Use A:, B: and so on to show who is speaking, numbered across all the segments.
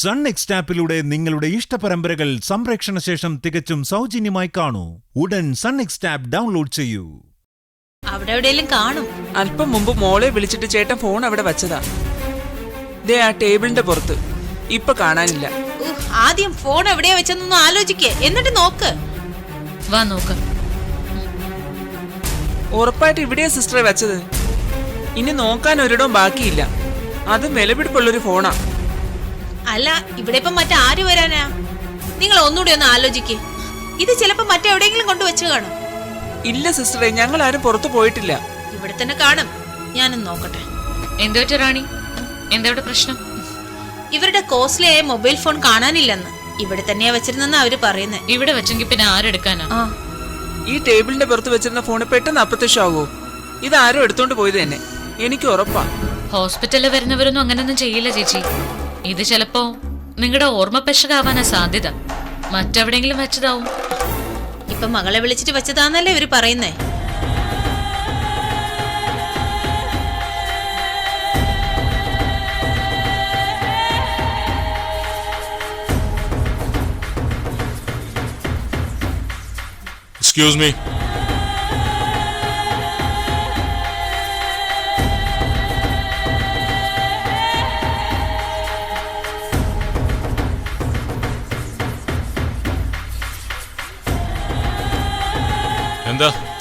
A: Sun next ആപ്പിലൂടെ നിങ്ങളുടെ ഇഷ്ടപരമ്പരകൾ സംപ്രേക്ഷണ ശേഷം തികച്ചും സൗജന്യമായി കാണൂ. ഉടൻ സൺ നെക്സ്റ്റ് ആപ്പ് ഡൗൺലോഡ് ചെയ്യൂ.
B: അവിടെ എവിടെയെങ്കിലും കാണും.
C: അല്പം മുമ്പ് മോളെ വിളിച്ചിട്ട് ചേട്ടൻ ഫോൺ അവിടെ വെച്ചതാ. ദേ ആ ടേബിളിന്റെ പുറത്ത്. ഇപ്പൊ കാണാനില്ല.
B: ആദ്യം ഫോൺ എവിടെയാ വെച്ചെന്നൊന്ന് ആലോചിക്കേ, എന്നിട്ട് നോക്ക്. വാ നോക്ക്.
C: ഉറപ്പായിട്ട് ഇവിടെയാ സിസ്റ്ററെ വെച്ചത്. ഇനി നോക്കാൻ ഒരിടവും ബാക്കിയില്ല. അത് വിലപിടിപ്പുള്ളൊരു ഫോണാ.
B: അല്ല, ഇവിടെ ഇപ്പം മറ്റാര് വരാനാ? നിങ്ങൾ ഒന്നുകൂടി ഒന്ന് ആലോചിക്കേ. ഇത് ചിലപ്പോ മറ്റെവിടെയെങ്കിലും കൊണ്ടുവച്ച് കാണും.
C: ഇല്ല സിസ്റ്ററെ, ഞങ്ങൾ ആരും പുറത്തു പോയിട്ടില്ല.
B: ഇവിടെ തന്നെ കാണും. ഞാനൊന്ന് നോക്കട്ടെ.
D: എന്തോറ്റ റാണി, എന്താ പ്രശ്നം?
B: ഇവരുടെ കോസ്റ്റ്ലി ആയ മൊബൈൽ ഫോൺ കാണാനില്ലെന്ന്. ഇവിടെ തന്നെയാ വെച്ചിരുന്നെന്ന് അവര് പറയുന്നേ.
D: ഇവിടെ വെച്ചെങ്കിൽ പിന്നെ ആരെടുക്കാനാ?
C: ഈ ടേബിളിന്റെ പുറത്ത് വെച്ചിരുന്ന ഫോണ് പെട്ടെന്ന് അപ്രത്യക്ഷമാവോ? ഇതാരും എടുത്തോണ്ട് പോയത് തന്നെ, എനിക്ക് ഉറപ്പാ.
D: ഹോസ്പിറ്റലിൽ വരുന്നവരൊന്നും അങ്ങനൊന്നും ചെയ്യില്ല ചേച്ചി. ഇത് ചിലപ്പോ നിങ്ങളുടെ ഓർമ്മ പെശകാവാനാ സാധ്യത. മറ്റെവിടെയെങ്കിലും വെച്ചതാവും.
B: ഇപ്പൊ മകളെ വിളിച്ചിട്ട് വെച്ചതാന്നല്ലേ ഇവര് പറയുന്നേ.
E: Excuse me.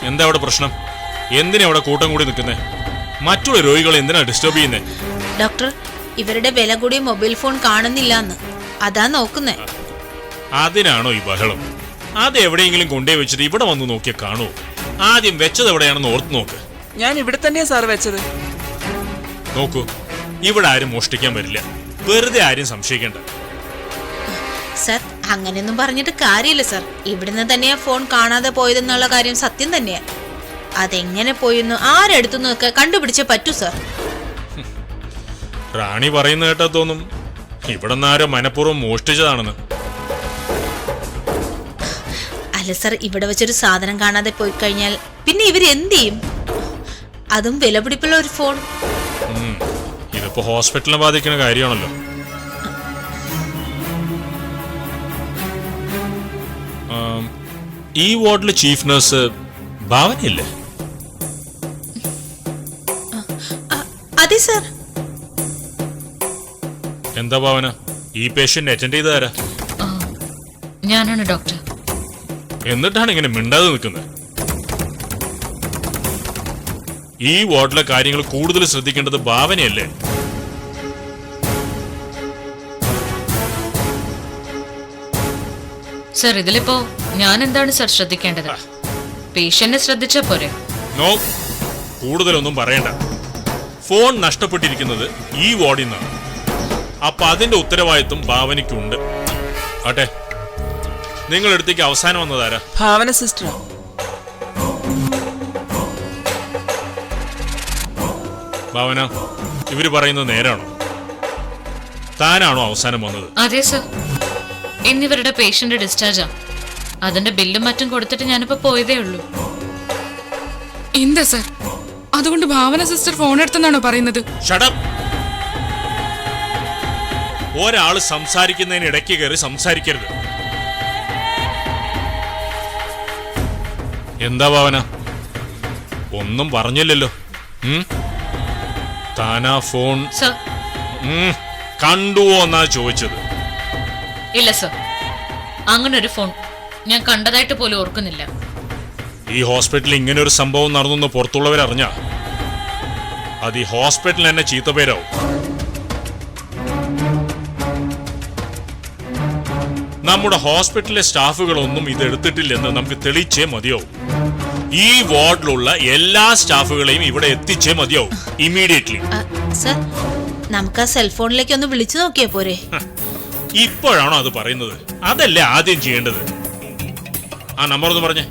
E: എന്താ അവിടെ പ്രശ്നം? എന്തിനാ അവിടെ കൂട്ടം കൂടി നിൽക്കുന്നേ? മറ്റുള്ള രോഗികളെ എന്തിനാ ഡിസ്റ്റർബ് ചെയ്യുന്നേ?
B: ഡോക്ടർ, ഇവരുടെ വില കൂടിയ മൊബൈൽ ഫോൺ കാണുന്നില്ലെന്ന് അതാ നോക്കുന്നേ.
E: അതിനാണോ ഈ ബഹളം? അത് എവിടെയെങ്കിലും കൊണ്ടുപോയി വെച്ചിട്ട് ഇവിടെ വന്ന് നോക്കിയാ കാണൂ. ആദ്യം വെച്ചത് എവിടെയാണെന്ന് ഓർത്ത് നോക്ക്.
C: ഞാൻ ഇവിടെ തന്നെയാ സാർ വെച്ചത്.
E: നോക്കൂ, ഇവിടെ ആരും മോഷ്ടിക്കാൻ വരില്ല. വെറുതെ ആരും സംശയിക്കേണ്ട.
B: സർ, അങ്ങനെയൊന്നും പറഞ്ഞിട്ട് കാര്യമില്ല സർ. ഇവിടുന്ന് തന്നെയാ ഫോൺ കാണാതെ പോയതെന്നുള്ള കാര്യം സത്യം തന്നെയാ. അതെങ്ങനെ പോയെന്ന് ആരെടുത്തുന്നൊക്കെ കണ്ടുപിടിച്ചേ പറ്റൂ സർ.
E: റാണി പറയുന്ന കേട്ടാ തോന്നും ഇവിടെ നിന്ന് ആരോ മനഃപൂർവ്വം മോഷ്ടിച്ചതാണെന്ന്.
B: അല്ല സർ, ഇവിടെ വെച്ചൊരു സാധനം കാണാതെ പോയി കഴിഞ്ഞാൽ പിന്നെ ഇവര് എന്ത് ചെയ്യും? അതും വിലപിടിപ്പുള്ള ഒരു ഫോൺ.
E: ഇതിപ്പോ ഹോസ്പിറ്റലിനെ ബാധിക്കുന്ന കാര്യമാണല്ലോ. ഈ വാർഡിലെ ചീഫ് നഴ്സ് ഭാവനയില്ലേ?
B: അതെ സർ.
E: എന്താ ഭാവന, ഈ പേഷ്യന്റ് അറ്റൻഡ് ചെയ്താരാ?
D: ഞാനാണ് ഡോക്ടർ.
E: എന്നിട്ടാണ് ഇങ്ങനെ മിണ്ടാതെ നിൽക്കുന്നത്? ഈ വാർഡിലെ കാര്യങ്ങൾ കൂടുതൽ ശ്രദ്ധിക്കേണ്ടത് ഭാവനയല്ലേ?
D: സർ, ഇതിലിപ്പോ ഞാൻ എന്താണ് സർ ശ്രദ്ധിക്കേണ്ടത്? പേഷ്യന്റിനെ ശ്രദ്ധിച്ചാ പോരെ?
E: നോ, കൂടുതലൊന്നും പറയണ്ട. ഫോൺ നഷ്ടപ്പെട്ടിരിക്കുന്നത് ഈ വാർഡിൽ നിന്നാണ്. അപ്പൊ അതിന്റെ ഉത്തരവാദിത്വം ഭാവനയ്ക്കുണ്ട്. ആട്ടെ, നിങ്ങളടുത്തേക്ക് അവസാനം വന്നതാരാ?
C: ഭാവന സിസ്റ്റർ.
E: ഭാവന, ഇവര് പറയുന്നത് നേരാണോ? താനാണോ അവസാനം വന്നത്?
D: അതെ സർ. ഇന്നിവരുടെ പേഷ്യന്റ് ഡിസ്ചാർജാ. അതിന്റെ ബില്ലും മറ്റും കൊടുത്തിട്ട് ഞാനിപ്പോ പോയതേ ഉള്ളൂ.
F: എന്താ സർ, അതുകൊണ്ട് ഭാവന സിസ്റ്റർ ഫോൺ എടുത്തെന്നാണോ പറയുന്നത്?
E: ഒരാള് സംസാരിക്കുന്നതിന് ഇടയ്ക്ക് കയറി സംസാരിക്കരുത്. എന്താ ഭാവന, ഒന്നും പറഞ്ഞില്ലല്ലോ. താനാ ഫോൺ കണ്ടുവോ എന്നാ ചോദിച്ചത്?
D: ഇല്ല സർ, അങ്ങനെ ഒരു ഫോൺ ഞാൻ കണ്ടതായിട്ട് പോലും ഓർക്കുന്നില്ല.
E: ഈ ഹോസ്പിറ്റലിൽ ഇങ്ങനെ ഒരു സംഭവം നടന്നു പുറത്തുള്ളവരറിഞ്ഞ അത് ഈ ഹോസ്പിറ്റലിൽ തന്നെ ചീത്തപ്പേരാവും. നമ്മുടെ ഹോസ്പിറ്റലിലെ സ്റ്റാഫുകളൊന്നും ഇത് എടുത്തിട്ടില്ലെന്ന് നമുക്ക് തെളിയിച്ചേ മതിയാവും. ഈ വാർഡിലുള്ള എല്ലാ സ്റ്റാഫുകളെയും ഇവിടെ എത്തിച്ചേ മതിയാവും ഇമ്മീഡിയറ്റ്ലി.
B: സർ, നമുക്ക് ആ സെൽഫോണിലേക്ക് ഒന്ന് വിളിച്ചു നോക്കിയാ പോരെ?
E: ഇപ്പോഴാണോ അത് പറയുന്നത്? അതല്ലേ ആദ്യം ചെയ്യേണ്ടത്. ആ നമ്പർ ഒന്ന് പറഞ്ഞേ.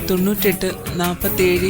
C: 98 47.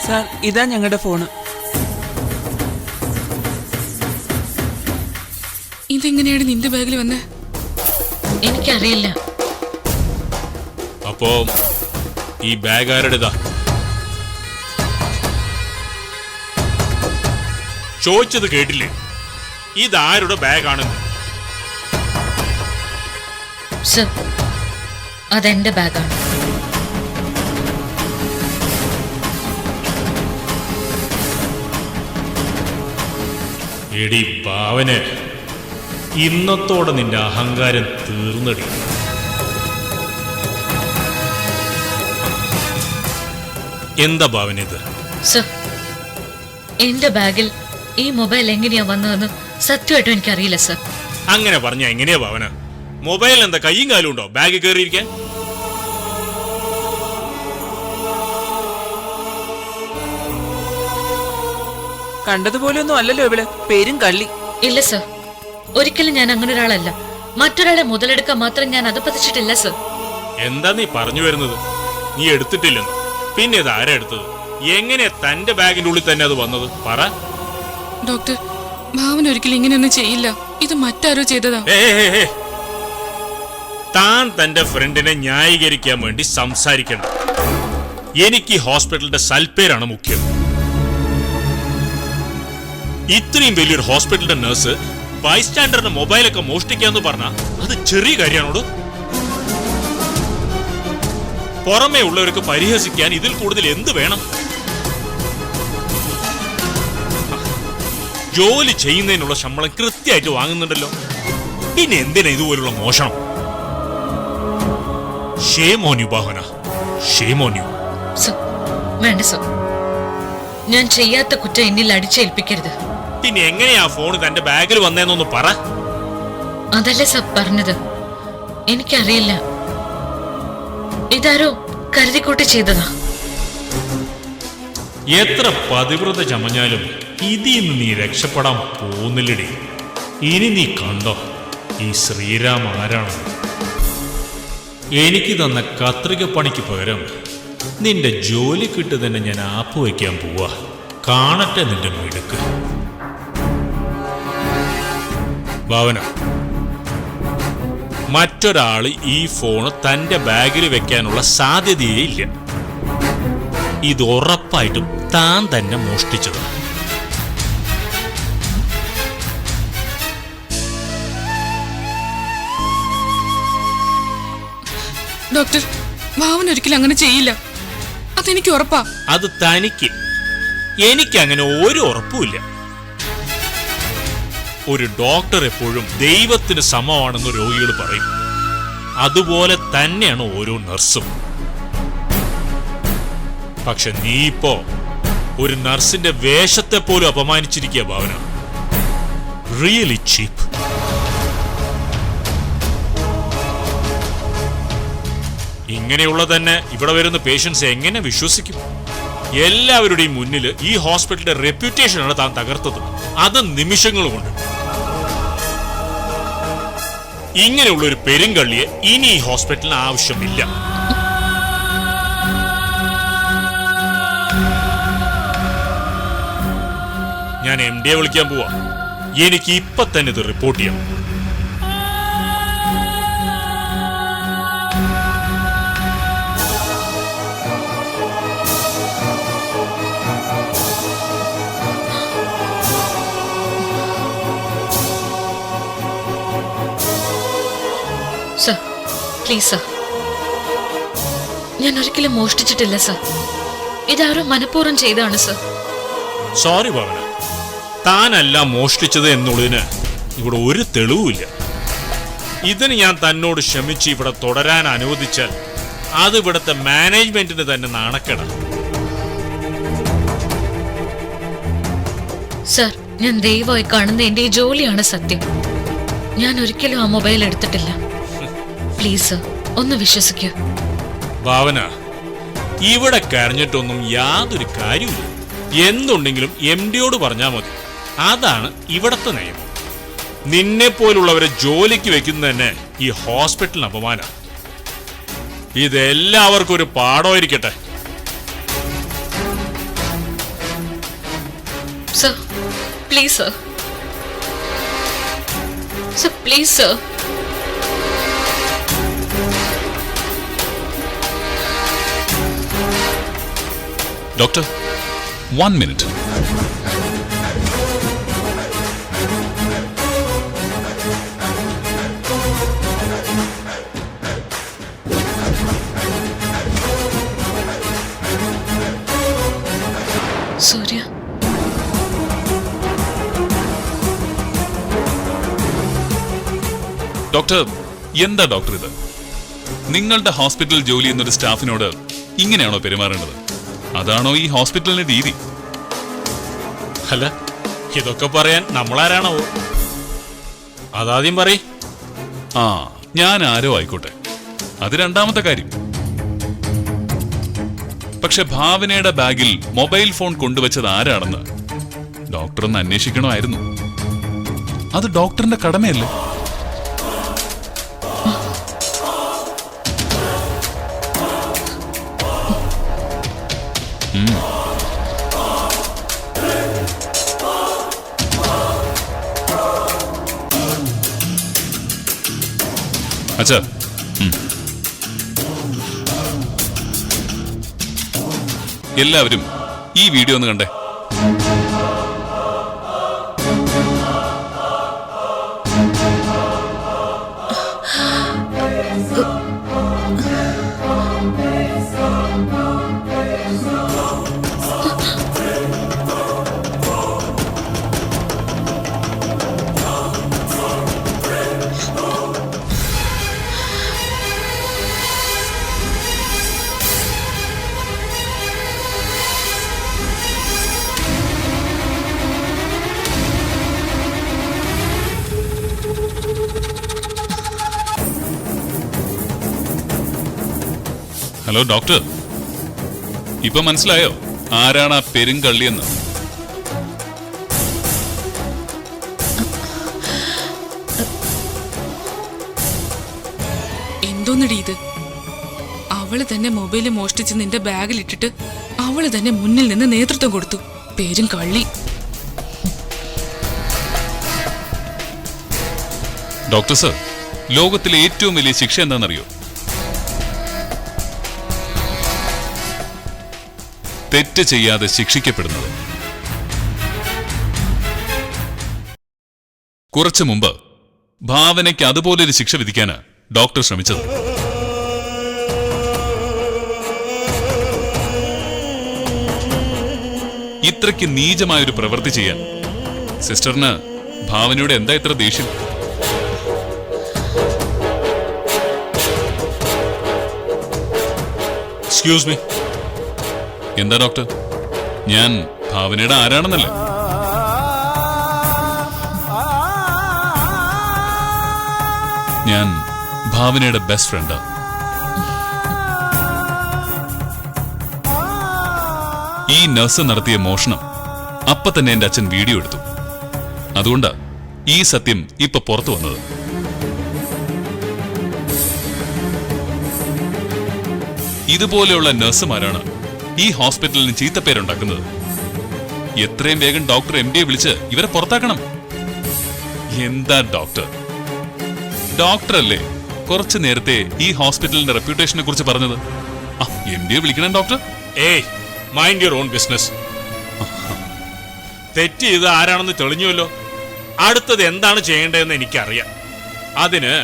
C: സാർ ഇതാ ഞങ്ങളുടെ ഫോണ്.
F: ഇതെങ്ങനെയാണ് നിന്റെ ബാഗിൽ വന്നേ?
D: എനിക്കറിയില്ല.
E: അപ്പോ ഈ ബാഗ് ആരുടേതാ? ചോദിച്ചത് കേട്ടില്ലേ? ഇതാരുടെ ബാഗാണെന്ന്?
D: സർ, അതെന്റെ ബാഗാണ്.
E: എടി ഭാവനെ, ഇന്നത്തോടെ നിന്റെ അഹങ്കാരം തീർന്നടി. എന്താ ഭാവന ഇത്?
D: സർ, എന്റെ ബാഗിൽ ഈ മൊബൈൽ എങ്ങനെയാ വന്നതെന്ന് സത്യമായിട്ടും എനിക്കറിയില്ല സർ.
E: അങ്ങനെ പറഞ്ഞ എങ്ങനെയാ ഭാവന? മൊബൈൽ എന്താ കയ്യും കാലും ഉണ്ടോ ബാഗ് കയറിയിരിക്കാൻ?
C: കണ്ടതുപോലെയൊന്നും അല്ലല്ലോ ഇവിടെ. പേരും കള്ളി.
D: ഇല്ല സർ, ഒരിക്കലും ഞാൻ അങ്ങനെ ഒരാളല്ല. മറ്റൊരാളെ മുതലെടുക്കാൻ മാത്രം ഞാൻ അത് പതിച്ചിട്ടില്ല സർ.
E: എന്താ നീ പറഞ്ഞു വരുന്നത്? നീ എടുത്തിട്ടില്ലെന്ന്? പിന്നെ ഇത് ആരാ എടുത്തത്? എങ്ങനെ തന്റെ ബാഗിന്റെ ഉള്ളിൽ തന്നെ അത് വന്നത്? പറ.
F: ഡോക്ടർ, ഭാവന ഒരിക്കലും ഇങ്ങനെയൊന്നും ചെയ്യില്ല. ഇത് മറ്റാരോ ചെയ്തതാ.
E: താൻ തന്റെ ഫ്രണ്ടിനെ ന്യായീകരിക്കാൻ വേണ്ടി സംസാരിക്കണം. എനിക്ക് ഈ ഹോസ്പിറ്റലിന്റെ സൽപ്പേരാണ് മുഖ്യം. ഇത്രയും വലിയൊരു ഹോസ്പിറ്റലിന്റെ നഴ്സ് ബൈസ്റ്റാൻഡറിന്റെ മൊബൈലൊക്കെ മോഷ്ടിക്കാന്ന് പറഞ്ഞാൽ അത് ചെറിയ കാര്യമാണോട്? പുറമേ ഉള്ളവർക്ക് പരിഹസിക്കാൻ ഇതിൽ കൂടുതൽ എന്ത് വേണം? ജോലി ചെയ്യുന്നതിനുള്ള ശമ്പളം കൃത്യമായിട്ട് വാങ്ങുന്നുണ്ടല്ലോ, പിന്നെ എന്തിനാ ഇതുപോലുള്ള മോഷണം? Shem on you Bhavana, Shem on you.
D: Sir, വേണ്ട സർ, ഞാൻ ചെയ്യാത്ത കുറ്റം എന്നിൽ അടിച്ചേൽപ്പിക്കരുത്.
E: പിന്നെ എങ്ങനെയാ ഫോൺ തന്റെ ബാഗിൽ വന്നേന്നൊന്ന് പറ.
D: അതല്ലേ സർ പറഞ്ഞത്, എനിക്കറിയില്ല. ഇതാരോ കരുതിക്കൂട്ടി ചെയ്തതാ.
E: എത്ര പതിവ്രത ചമഞ്ഞാലും ഇതിന്ന് നീ രക്ഷപ്പെടാൻ പോകുന്നില്ലടി. ഇനി നീ കണ്ടോ ഈ ശ്രീരാം ആരാണ്? എനിക്ക് തന്ന കത്രിക പണിക്ക് പകരം നിന്റെ ജോലി കിട്ടു തന്നെ ഞാൻ ആപ്പ് വയ്ക്കാൻ പോവാ. കാണട്ടെ നിന്റെ മിടുക്ക്. ഭാവന, മറ്റൊരാള് ഈ ഫോണ് തന്റെ ബാഗിൽ വെക്കാനുള്ള സാധ്യതയേ ഇല്ല. ഇത് ഉറപ്പായിട്ടും താൻ തന്നെ മോഷ്ടിച്ചത്.
F: ഡോക്ടർ, ഭാവന ഒരിക്കലും അങ്ങനെ ചെയ്യില്ല. അതെനിക്ക് ഉറപ്പാ.
E: അത് തനിക്ക്. എനിക്ക് അങ്ങനെ ഒരു ഉറപ്പുമില്ല. ഒരു ഡോക്ടർ എപ്പോഴും ദൈവത്തിന് സമമാണെന്ന് രോഗികൾ പറയും. അതുപോലെ തന്നെയാണ് ഓരോ നഴ്സും. പക്ഷെ നീ ഇപ്പോ ഒരു നഴ്സിന്റെ വേഷത്തെ പോലും അപമാനിച്ചിരിക്കുക ഭാവന. റിയലി ചീപ്പ്. ഇങ്ങനെയുള്ള തന്നെ ഇവിടെ വരുന്ന പേഷ്യൻസ് എങ്ങനെ വിശ്വസിക്കും? എല്ലാവരുടെയും മുന്നിൽ ഈ ഹോസ്പിറ്റലിന്റെ റെപ്യൂട്ടേഷനാണ് താൻ തകർത്തത്. അത് നിമിഷങ്ങൾ കൊണ്ട്. ഇങ്ങനെയുള്ള ഒരു പെരുങ്കള്ളിയെ ഇനി ഈ ഹോസ്പിറ്റലിന് ആവശ്യമില്ല. ഞാൻ MD വിളിക്കാൻ പോവാ. എനിക്ക് ഇപ്പൊ തന്നെ ഇത് റിപ്പോർട്ട് ചെയ്യണം.
D: സർ, പ്ലീസ് സർ, ഞാൻ ഒരിക്കലും മോഷ്ടിച്ചിട്ടില്ല സർ. ഇതാരോ മനഃപൂർവ്വം ചെയ്തതാണ് സർ.
E: സോറി ഭാവന, താനല്ല മോഷ്ടിച്ചത് എന്നുള്ളതിന് ഇവിടെ ഒരു തെളിവുമില്ല. ഇതിന് ഞാൻ തന്നോട് ക്ഷമിച്ച് ഇവിടെ തുടരാൻ അനുവദിച്ചാൽ അത് ഇവിടുത്തെ മാനേജ്മെന്റിന് തന്നെ നാണക്കേടാണ്.
D: സർ, ഞാൻ ദയവായി കാണുന്ന എന്റെ ഈ ജോലിയാണ് സത്യം. ഞാൻ ഒരിക്കലും ആ മൊബൈൽ എടുത്തിട്ടില്ല. പ്ലീസ് സർ, ഒന്ന് വിശ്വസിക്കൂ.
E: ഭാവന, ഇവിടെ കരഞ്ഞിട്ടൊന്നും യാതൊരു കാര്യമില്ല. എന്തുണ്ടെങ്കിലും MDയോട് പറഞ്ഞാൽ മതി. അതാണ് ഇവിടത്തെ നിയമം. നിന്നെ പോലുള്ളവരെ ജോലിക്ക് വെക്കുന്നത് തന്നെ ഈ ഹോസ്പിറ്റലിന് അപമാനം. ഇതെല്ലാവർക്കും ഒരു പാഠമായിരിക്കട്ടെ.
D: Sir please sir. Sir please sir.
G: Doctor 1 minute.
D: Surya,
G: doctor, എന്താ ഡോക്ടർ ഇത്? നിങ്ങളുടെ ഹോസ്പിറ്റലിൽ ജോലി ചെയ്യുന്ന ഒരു സ്റ്റാഫിനോട് ഇങ്ങനെയാണോ പെരുമാറേണ്ടത്? അതാണോ ഈ ഹോസ്പിറ്റലിന്റെ രീതി?
E: അല്ല, ഇതൊക്കെ പറയാൻ നമ്മളാരാണോ? അതാദ്യം പറയ്.
G: ആ, ഞാൻ ആരോ ആയിക്കോട്ടെ, അത് രണ്ടാമത്തെ കാര്യം. പക്ഷെ ഭാവനയുടെ ബാഗിൽ മൊബൈൽ ഫോൺ കൊണ്ടുവച്ചത് ആരാണെന്ന് ഡോക്ടർ ഒന്ന് അന്വേഷിക്കണമായിരുന്നു. അത് ഡോക്ടറിന്റെ കടമയല്ലേ? അച്ഛാ, എല്ലാവരും ഈ വീഡിയോ ഒന്ന് കണ്ടേ. ഹലോ ഡോക്ടർ, ഇപ്പൊ മനസ്സിലായോ ആരാണ് ആ പെരുങ്കള്ളിയെന്ന്?
F: എന്തോന്നടി ഇത്? അവള് തന്നെ മൊബൈല് മോഷ്ടിച്ച് നിന്റെ ബാഗിലിട്ടിട്ട് അവള് തന്നെ മുന്നിൽ നിന്ന് നേതൃത്വം കൊടുത്തു. പേരും കള്ളി.
G: ഡോക്ടർ സർ, ലോകത്തിലെ ഏറ്റവും വലിയ ശിക്ഷ എന്താണെന്നറിയോ? തെറ്റ് ചെയ്യാതെ ശിക്ഷിക്കപ്പെടുന്നത്. കുറച്ചു മുമ്പ് ഭാവനയ്ക്ക് അതുപോലൊരു ശിക്ഷ വിധിക്കാന് ഡോക്ടർ ശ്രമിച്ചത്. ഇത്രയ്ക്ക് നീചമായൊരു പ്രവൃത്തി ചെയ്യാൻ സിസ്റ്ററിന് ഭാവനയോട് എന്താ ഇത്ര ദേഷ്യം?
E: Excuse me.
G: എന്താ ഡോക്ടർ? ഞാൻ ഭാവനയുടെ ആരാണെന്നല്ലേ? ഞാൻ ഭാവനയുടെ ബെസ്റ്റ് ഫ്രണ്ടാ. ഈ നഴ്സ് നടത്തിയ മോഷണം അപ്പൊ തന്നെ എന്റെ അച്ഛൻ വീഡിയോ എടുത്തു. അതുകൊണ്ടാ ഈ സത്യം ഇപ്പൊ പുറത്തു വന്നത്. ഇതുപോലെയുള്ള നഴ്സുമാരാണ് ഈ ഹോസ്പിറ്റലിന് ചീത്തപ്പേരുണ്ടാക്കുന്നത്. എത്രയും വേഗം ഡോക്ടർ MD വിളിച്ച് ഇവരെ പുറത്താക്കണം. എന്താ ഡോക്ടർ? ഡോക്ടറല്ലേ കുറച്ചു നേരത്തെ ഈ ഹോസ്പിറ്റലിന്റെ റെപ്യൂട്ടേഷനെ കുറിച്ച് പറഞ്ഞത്? MD വിളിക്കണം ഡോക്ടർ.
E: ഏയ്, മൈൻഡ് യുവർ ഓൺ ബിസിനസ്. തെറ്റ് ചെയ്ത് ആരാണെന്ന് തെളിഞ്ഞുവല്ലോ. അടുത്തത് എന്താണ് ചെയ്യേണ്ടതെന്ന് എനിക്കറിയാം. അതിന്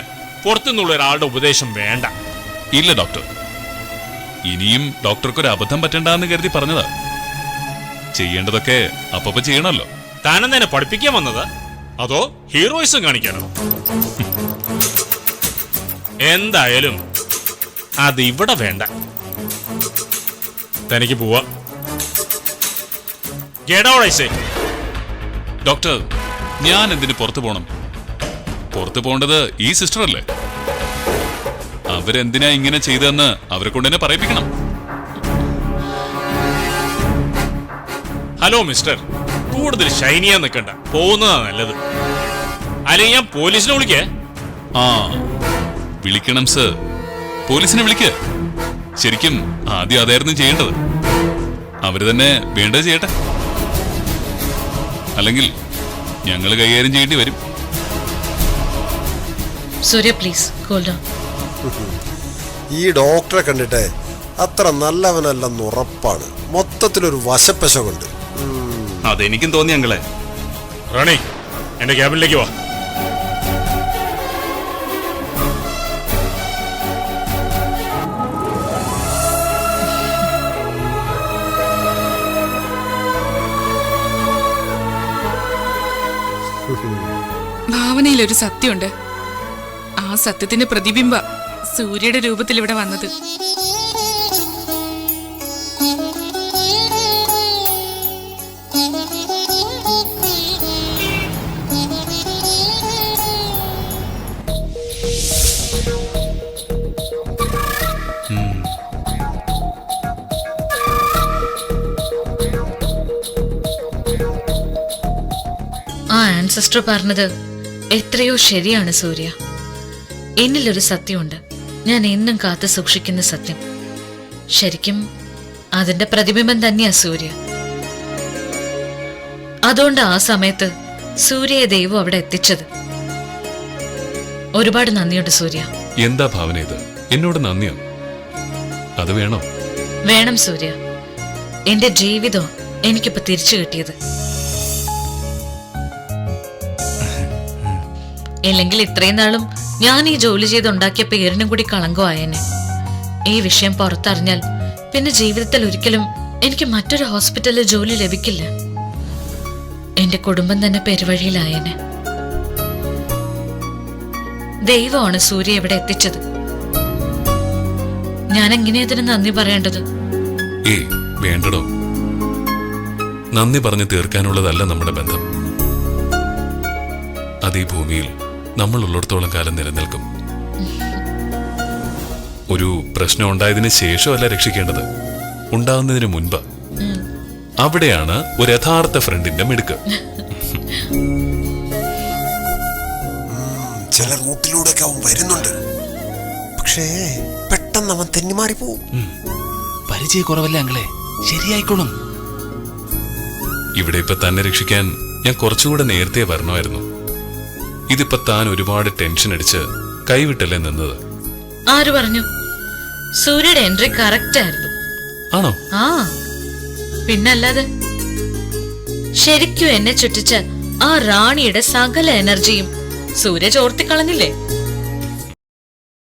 E: പുറത്തുനിന്നുള്ള ഒരാളുടെ ഉപദേശം വേണ്ട.
G: ഇല്ല ഡോക്ടർ, ഇനിയും ഡോക്ടർക്കൊരു അബദ്ധം പറ്റണ്ടെന്ന് കരുതി പറഞ്ഞതാ. ചെയ്യേണ്ടതൊക്കെ അപ്പപ്പോ ചെയ്യണമല്ലോ.
E: താനെന്നെ പഠിപ്പിക്കാൻ വന്നത് അതോ ഹീറോയിസം കാണിക്കാനോ? എന്തായാലും അത് ഇവിടെ വേണ്ട. തനിക്ക് പോവാ.
G: ഡോക്ടർ, ഞാൻ എന്തിന് പുറത്തു പോണം? പുറത്തു പോകേണ്ടത് ഈ സിസ്റ്റർ അല്ലേ? അവരെന്തിനാ ഇങ്ങനെ ചെയ്തതെന്ന് അവരെ കൊണ്ട് തന്നെ പറയിപ്പിക്കണം.
E: ഹലോ മിസ്റ്റർ, കൂടുതൽ ഷൈനിയാ നിൽക്കണ്ട, പോകുന്നതാ നല്ലത്. അല്ലെങ്കിൽ ഞാൻ പോലീസിനെ വിളിക്കേ.
G: വിളിക്കണം സർ, പോലീസിനെ വിളിക്ക്. ശരിക്കും ആദ്യം അതായിരുന്നു ചെയ്യേണ്ടത്. അവര് തന്നെ വേണ്ടത് ചെയ്യട്ടെ. അല്ലെങ്കിൽ ഞങ്ങൾ കൈകാര്യം ചെയ്യേണ്ടി വരും.
D: സൂര്യ പ്ലീസ് കൂൾ ഡൗൺ.
H: ഈ ഡോക്ടറെ കണ്ടിട്ട് അത്ര നല്ലവനല്ലെന്ന് ഉറപ്പാണ്. മൊത്തത്തിലൊരു വശപ്പശകുണ്ട്.
I: അതെനിക്കും തോന്നി അങ്ങളെ.
E: റാണി എന്റെ ക്യാബിനിലേക്ക് വാ.
F: ഭാവനയിലൊരു സത്യമുണ്ട്. ആ സത്യത്തിന്റെ പ്രതിബിംബ സൂര്യയുടെ രൂപത്തിൽ ഇവിടെ വന്നത്.
D: ആ ആൻസസ്റ്റർ പറഞ്ഞത് എത്രയോ ശരിയാണ് സൂര്യ. എന്നിലൊരു സത്യമുണ്ട്, ഞാൻ എന്നും കാത്തു സൂക്ഷിക്കുന്ന സത്യം. ശരിക്കും അതിന്റെ പ്രതിബിംബം തന്നെയാ സൂര്യ. അതുകൊണ്ട് ആ സമയത്ത് സൂര്യയെ ദൈവം അവിടെ എത്തിച്ചത്. ഒരുപാട് നന്ദിയുണ്ട് സൂര്യ.
G: എന്താ ഭാവന ഇത്? എന്നോട് നന്ദിയോ? അത് വേണോ?
D: വേണം സൂര്യ. എന്റെ ജീവിതം എനിക്കിപ്പോ തിരിച്ചു കിട്ടിയത്. ഇല്ലെങ്കിൽ ഇത്രയും നാളും ഞാൻ ഈ ജോലി ചെയ്തുണ്ടാക്കിയ പേരിനും കൂടി കളങ്കമായേനെ. ഈ വിഷയം പുറത്തറിഞ്ഞാൽ പിന്നെ ജീവിതത്തിൽ ഒരിക്കലും എനിക്ക് മറ്റൊരു ഹോസ്പിറ്റലിൽ ജോലി ലഭിക്കില്ല. എന്റെ കുടുംബം തന്നെ പെരുവഴിയിലായേനെ. ദൈവമാണ് സൂര്യ ഇവിടെ എത്തിച്ചത്. ഞാൻ എങ്ങനെയാ ഇതിന് നന്ദി പറയേണ്ടത്?
G: ഏയ് വേണ്ടടോ. നന്ദി പറഞ്ഞു തീർക്കാനുള്ളതല്ല നമ്മുടെ ബന്ധം. അത് ഈ ഭൂമിയിൽ നമ്മൾ ഉള്ളിടത്തോളം കാലം നിലനിൽക്കും. ഒരു പ്രശ്നം ഉണ്ടായതിനു ശേഷമല്ല രക്ഷിക്കേണ്ടത്, ഉണ്ടാകുന്നതിന് മുൻപ്. അവിടെയാണ് ഒരു യഥാർത്ഥ ഫ്രണ്ടിന്റെ മിടുക്ക്.
H: ചില റൂട്ടിലൂടെയൊക്കെ അവൻ വരുന്നുണ്ട്. പക്ഷേ പെട്ടെന്ന് അവൻ തെന്നിമാറി പോവും.
I: പരിചയക്കുറവല്ലേ അങ്ങളെ, ശരിയായിക്കോളും.
G: ഇവിടെ ഇപ്പൊ തന്നെ രക്ഷിക്കാൻ ഞാൻ കുറച്ചുകൂടെ നേരത്തെ വരണമായിരുന്നു. ഇതിപ്പോ താൻ ഒരുപാട് ടെൻഷൻ അടിച്ച് കൈവിട്ടല്ലേ നിന്നത്.
D: ആര് പറഞ്ഞു? സൂര്യയുടെ എൻട്രി കറക്റ്റ് ആയിരുന്നു.
G: ആണോ?
D: ആ പിന്നല്ലാതെ. ശരിക്കും എന്നെ ചുറ്റിച്ച ആ റാണിയുടെ സകല എനർജിയും സൂര്യ ചോർത്തിക്കളഞ്ഞില്ലേ?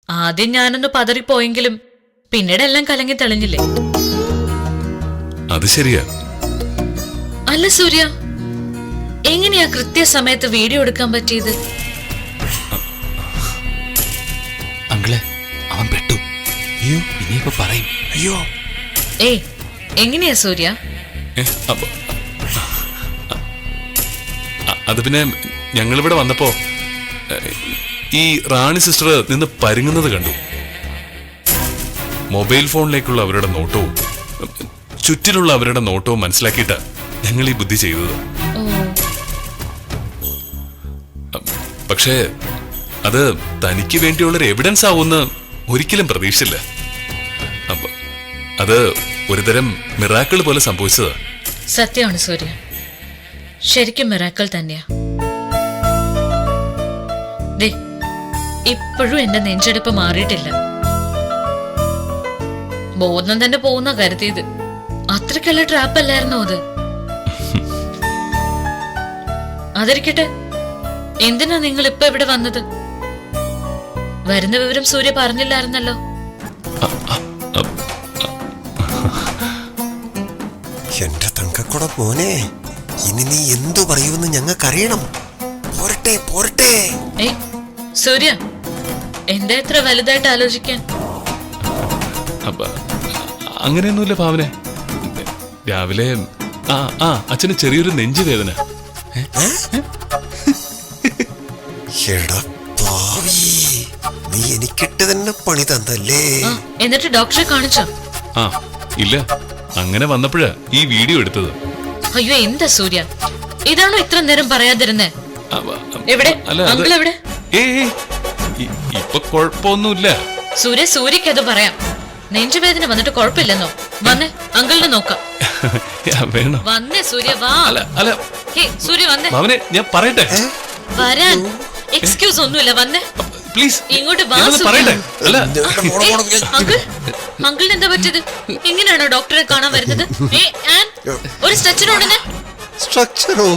D: ആദ്യം ഞാനൊന്ന് പതറിപ്പോയെങ്കിലും പിന്നീട് എല്ലാം കലങ്ങി തെളിഞ്ഞില്ലേ?
G: അത് ശരിയാ.
D: അല്ല സൂര്യ, എങ്ങനെയാ കൃത്യസമയത്ത് വീഡിയോ എടുക്കാൻ പറ്റിയത്?
I: അങ്ങളെ അവൻ പെട്ടു. അയ്യോ ഇനിയിപ്പോ പറയും.
H: അയ്യോ
D: ഏയ് എങ്ങനെയാ സൂര്യ?
G: അത് പിന്നെ ഞങ്ങളിവിടെ വന്നപ്പോ ഈ റാണി സിസ്റ്റർ നിന്ന് പരുങ്ങുന്നത് കണ്ടു. മൊബൈൽ ഫോണിലേക്കുള്ള അവരുടെ നോട്ടവും ചുറ്റിലുള്ള അവരുടെ നോട്ടവും മനസ്സിലാക്കിയിട്ടാ ഞങ്ങൾ ഈ ബുദ്ധി ചെയ്തത്. പക്ഷേ അത് തനിക്ക് വേണ്ടിയുള്ളൊരു എവിഡൻസ് ആവുമെന്ന് ഒരിക്കലും പ്രതീക്ഷിച്ചില്ല. അപ്പൊ അത് ഒരുതരം മിറാക്കിൾ പോലെ സംഭവിച്ചതാ.
D: സത്യമാണ് സൂര്യ, ശരിക്കും മിറാക്കിൾ തന്നെയാ. ദേ ഇപ്പോഴും എന്റെ നെഞ്ചെടുപ്പ് മാറിയിട്ടില്ല. ബോധം തന്നെ പോകുന്ന കരുതിയത്. അത്രയ്ക്കുള്ള ട്രാപ്പ് അല്ലായിരുന്നോ അത്? അതിരിക്കട്ടെ, എന്തിനാ നിങ്ങൾ ഇപ്പൊ ഇവിടെ വന്നത്? വരുന്ന വിവരം സൂര്യ പറഞ്ഞില്ലായിരുന്നല്ലോ.
H: എന്റെ തങ്കക്കുട മോനെ, ഇനി നീ എന്തു പറയുമെന്ന് ഞങ്ങൾക്കറിയണം. പോരട്ടെ പോരട്ടെ.
D: ഏയ് സൂര്യ, എന്താ ഇത്ര വലുതായിട്ട് ആലോചിക്കാൻ?
G: അങ്ങനെയൊന്നുമില്ല ഭാവനെ. രാവിലെ അച്ഛന് ചെറിയൊരു നെഞ്ചുവേദന.
H: എടാ പാവി, നീ എനിക്കിട്ട് തന്നെ പണി തന്നല്ലേ.
D: എന്നിട്ട് ഡോക്ടറെ കാണിച്ചോ?
G: ഇല്ല, അങ്ങനെ വന്നപ്പോഴാ ഈ വീഡിയോ എടുത്തത്.
D: അയ്യോ എന്താ സൂര്യ, ഇതാണോ ഇത്ര നേരം പറയാതിരുന്നേ? എവിടെ അങ്കിൾ? എവിടെ?
G: ഇപ്പൊ കുഴപ്പമൊന്നുമില്ല
D: സൂര്യക്ക് അത് പറയാം. നെഞ്ചുവേദന വന്നിട്ട് കുഴപ്പമില്ലെന്നോ? വന്നേ അങ്കിളിനെ നോക്കാം.
G: വേണം.
D: വന്നേ സൂര്യ വാ.
G: അല്ല അല്ല
D: ഹേ സൂര്യ വന്നേ.
G: ഭാവനെ ഞാൻ പറയട്ടെ.
D: വരാൻ എക്സ്ക്യൂസ് ഒന്നുമില്ല, വന്നേ
G: പ്ലീസ്
D: ഇങ്ങോട്ട് വാ
G: ഞാനൊന്ന്
D: സൂര്യ.
G: പറയട്ടെ. അല്ല
D: അങ്കിൾ അങ്കിളിന് എന്താ പറ്റിയത്? എങ്ങനെയാണോ ഡോക്ടറെ കാണാൻ വരുന്നത്? ആൻ ഒരു സ്ട്രെച്ചറുണ്ടെന്ന്.
H: സ്ട്രക്ചറോ?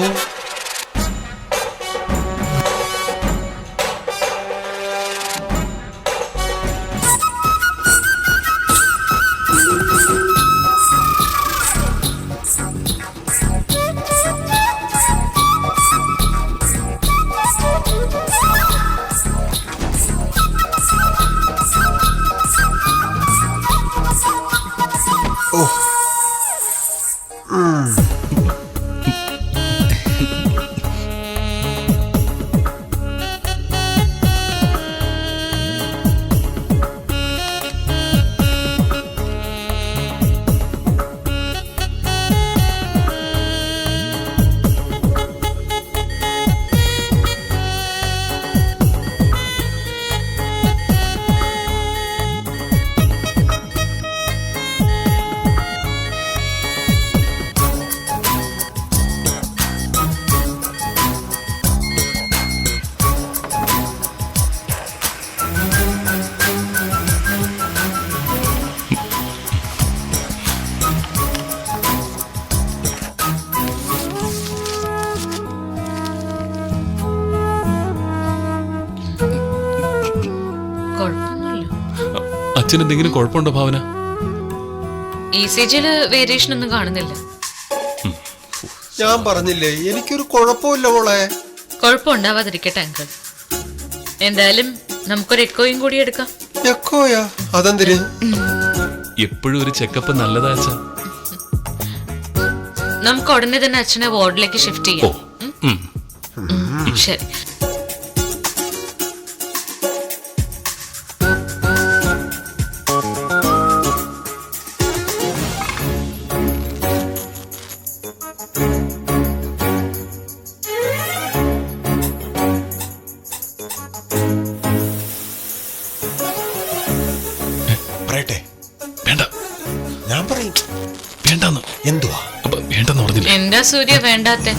G: അച്ഛൻ എന്തെങ്കിലും കുഴപ്പമുണ്ടോ ഭാവന?
D: ECGയില് വേരിയേഷൻ ഒന്നും കാണുന്നില്ല.
H: ഞാൻ പറഞ്ഞില്ലേ എനിക്കൊരു കുഴപ്പമില്ല മോളെ.
D: കുഴപ്പമുണ്ടാവാതിരിക്കട്ടെ അങ്കിൾ. എന്തായാലും നമുക്കൊരു എക്കോയും കൂടി എടുക്കാം.
H: എക്കോയാ? അതെന്തിന്?
G: എപ്പോഴും ഒരു ചെക്കപ്പ് നല്ലതാ അച്ഛാ.
D: നമുക്ക് ഉടനെ തന്നെ അച്ഛനെ വാർഡിലേക്ക് ഷിഫ്റ്റ് ചെയ്യാം. ശരി.
H: പറയട്ടെ?
G: വേണ്ട.
H: ഞാൻ പറയും.
G: വേണ്ടെന്ന്.
H: എന്തുവാ?
G: വേണ്ടെന്ന് പറഞ്ഞില്ല.
D: എന്താ സൂര്യ വേണ്ടാത്തെ?